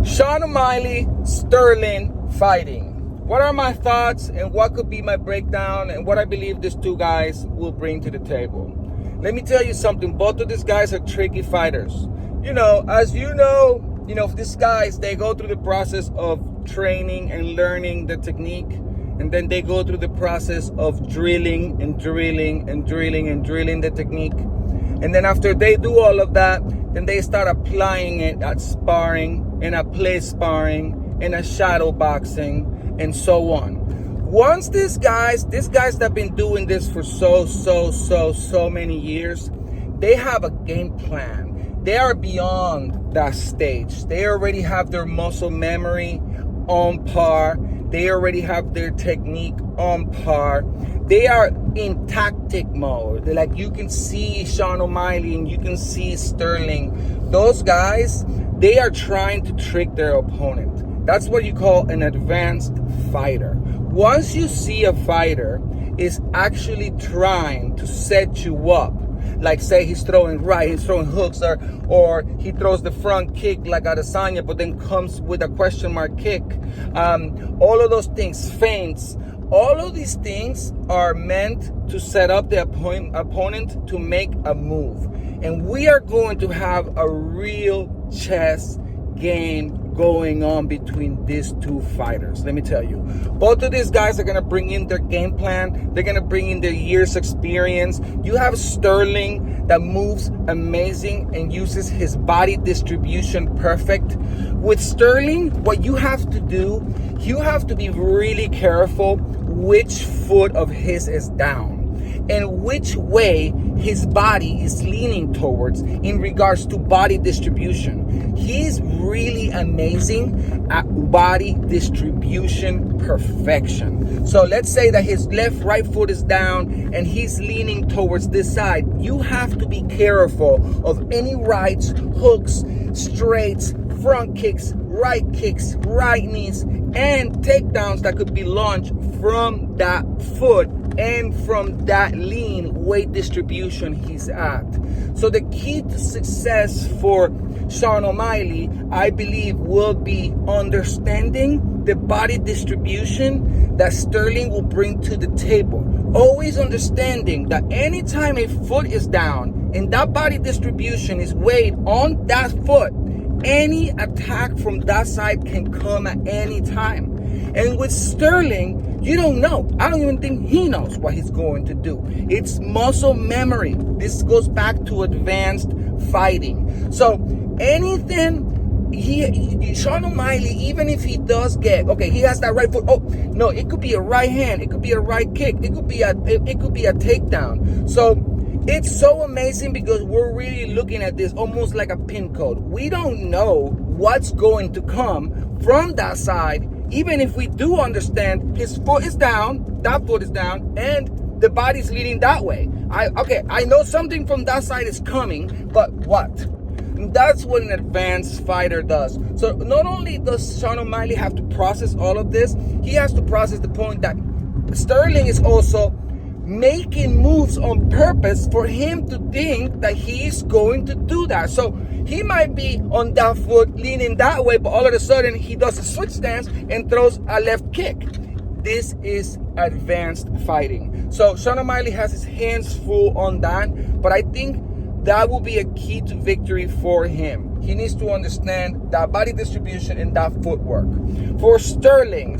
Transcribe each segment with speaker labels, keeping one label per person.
Speaker 1: Aljamain Sterling fighting. What are my thoughts and what could be my breakdown and what I believe these two guys will bring to the table? Let me tell you something. Both of these guys are tricky fighters. As you know, these guys, they go through the process of training and learning the technique. And then they go through the process of drilling and drilling and drilling and drilling the technique. And then after they do all of that, then they start applying it at sparring and at play sparring and at shadow boxing and so on. Once these guys that have been doing this for so many years, they have a game plan. They are beyond that stage. They already have their muscle memory on par. They already have their technique on par. They are in tactic mode. Like, you can see Aljamain and you can see Sterling. Those guys, they are trying to trick their opponent. That's what you call an advanced fighter. Once you see a fighter is actually trying to set you up, like say he's throwing right, he's throwing hooks, or he throws the front kick like Adesanya, but then comes with a question mark kick. All of those things, feints, all of these things are meant to set up the opponent to make a move. And we are going to have a real chess game going on between these two fighters. Let me tell you, both of these guys are going to bring in their game plan. They're going to bring in their years experience. You have Sterling that moves amazing and uses his body distribution perfect. With Sterling, what you have to do, you have to be really careful which foot of his is down and which way his body is leaning towards in regards to body distribution. He's really amazing at body distribution perfection. So let's say that his right foot is down and he's leaning towards this side. You have to be careful of any rights, hooks, straights, front kicks, right knees, and takedowns that could be launched from that foot and from that lean weight distribution he's at. So the key to success for Aljamain, I believe, will be understanding the body distribution that Sterling will bring to the table. Always understanding that anytime a foot is down and that body distribution is weighed on that foot, any attack from that side can come at any time. And with Sterling, you don't know. I don't even think he knows what he's going to do. It's muscle memory. This goes back to advanced fighting. So anything Aljamain, even if he does get, okay, he has that right foot. Oh no, it could be a right hand, it could be a right kick, it could be a takedown. So it's so amazing because we're really looking at this almost like a pin code. We don't know what's going to come from that side, even if we do understand his foot is down, that foot is down, and the body's leading that way. I know something from that side is coming, but what? That's what an advanced fighter does. So not only does Aljamain have to process all of this, he has to process the point that Sterling is also making moves on purpose for him to think that he's going to do that. So he might be on that foot leaning that way, but all of a sudden he does a switch stance and throws a left kick. This is advanced fighting. So Aljamain has his hands full on that, but I think that will be a key to victory for him. He needs to understand that body distribution and that footwork. For Sterling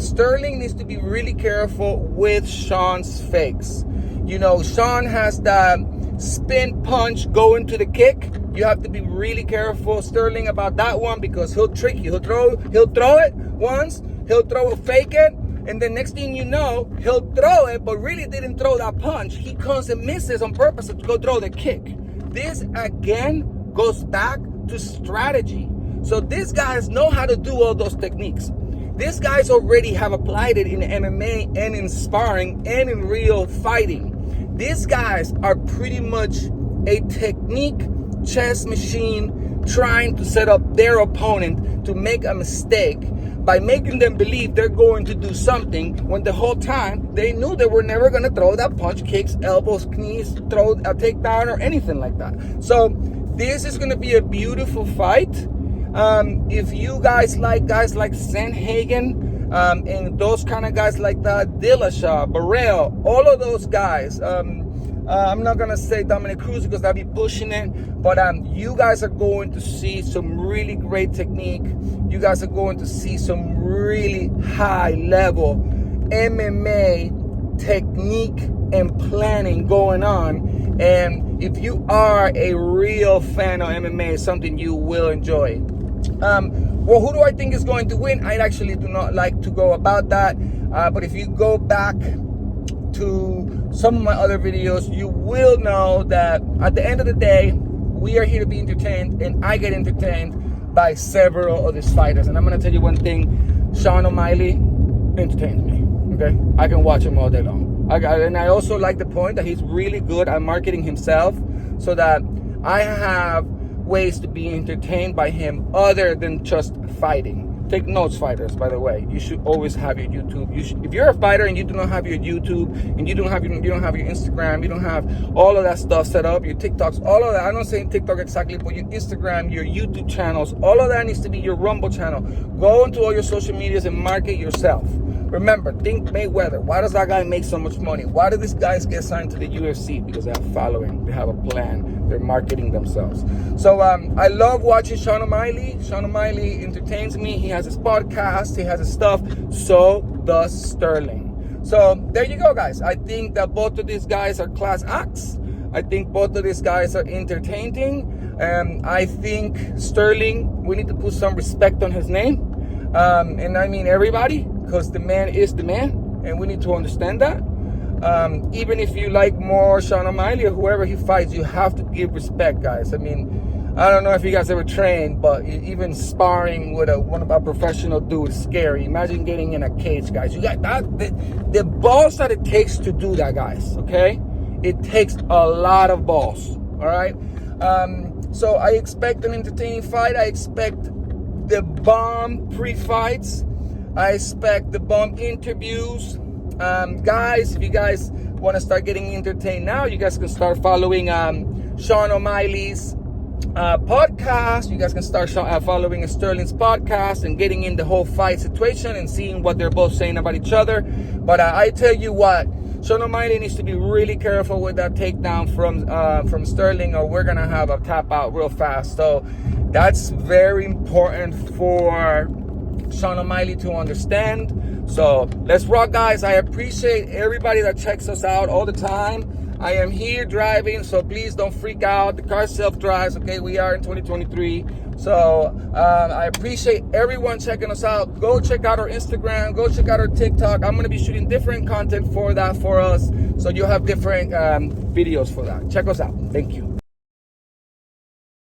Speaker 1: needs to be really careful with Sean's fakes. Sean has the spin punch going to the kick. You have to be really careful, Sterling, about that one because he'll trick you. He'll throw it once, he'll fake it, and the next thing you know, he'll throw it, but really didn't throw that punch. He comes and misses on purpose to go throw the kick. This again goes back to strategy. So these guys know how to do all those techniques. These guys already have applied it in MMA and in sparring and in real fighting. These guys are pretty much a technique chess machine trying to set up their opponent to make a mistake by making them believe they're going to do something when the whole time they knew they were never going to throw that punch, kicks, elbows, knees, throw a takedown or anything like that. So this is going to be a beautiful fight. If you guys like Sandhagen, and those kind of guys like that, Dillashaw, Burrell, all of those guys. I'm not gonna say Dominic Cruz because I'll be pushing it, but you guys are going to see some really great technique. You guys are going to see some really high level MMA technique and planning going on. And if you are a real fan of MMA, it's something you will enjoy. Well, who do I think is going to win? I actually do not like to go about that. But if you go back to some of my other videos, you will know that at the end of the day, we are here to be entertained, and I get entertained by several of these fighters. And I'm going to tell you one thing, Sean O'Malley entertains me, okay? I can watch him all day long. And I also like the point that he's really good at marketing himself, so that I have ways to be entertained by him other than just fighting. Take notes, fighters, by the way. You should always have your YouTube. If you're a fighter and you do not have your YouTube, and you don't have your Instagram, you don't have all of that stuff set up, your TikToks, all of that. I'm not saying TikTok exactly, but your Instagram, your YouTube channels, all of that needs to be your Rumble channel. Go into all your social medias and market yourself. Remember, think Mayweather. Why does that guy make so much money? Why do these guys get signed to the UFC? Because they have following. They have a plan. They're marketing themselves. So I love watching Sean O'Malley. Sean O'Malley entertains me. He has his podcast. He has his stuff. So does Sterling. So there you go, guys. I think that both of these guys are class acts. I think both of these guys are entertaining. I think Sterling, we need to put some respect on his name. And I mean everybody, because the man is the man, and we need to understand that. Even if you like more Sean O'Malley or whoever he fights, you have to give respect, guys. I mean, I don't know if you guys ever trained, but even sparring with one of our professional dudes is scary. Imagine getting in a cage, guys. You got that, the balls that it takes to do that, guys, okay? It takes a lot of balls, all right? So I expect an entertaining fight. I expect the bomb pre-fights. I expect the bomb interviews. Guys, if you guys want to start getting entertained now, you guys can start following Sean O'Malley's podcast. You guys can start following Sterling's podcast and getting in the whole fight situation and seeing what they're both saying about each other. But I tell you what, Sean O'Malley needs to be really careful with that takedown from Sterling, or we're gonna have a tap out real fast. So that's very important for Sean O'Malley to understand. So let's rock, guys. I appreciate everybody that checks us out all the time. I am here driving, so please don't freak out. The car self-drives, okay? We are in 2023. So I appreciate everyone checking us out. Go check out our Instagram. Go check out our TikTok. I'm going to be shooting different content for us. So you'll have different videos for that. Check us out. Thank you.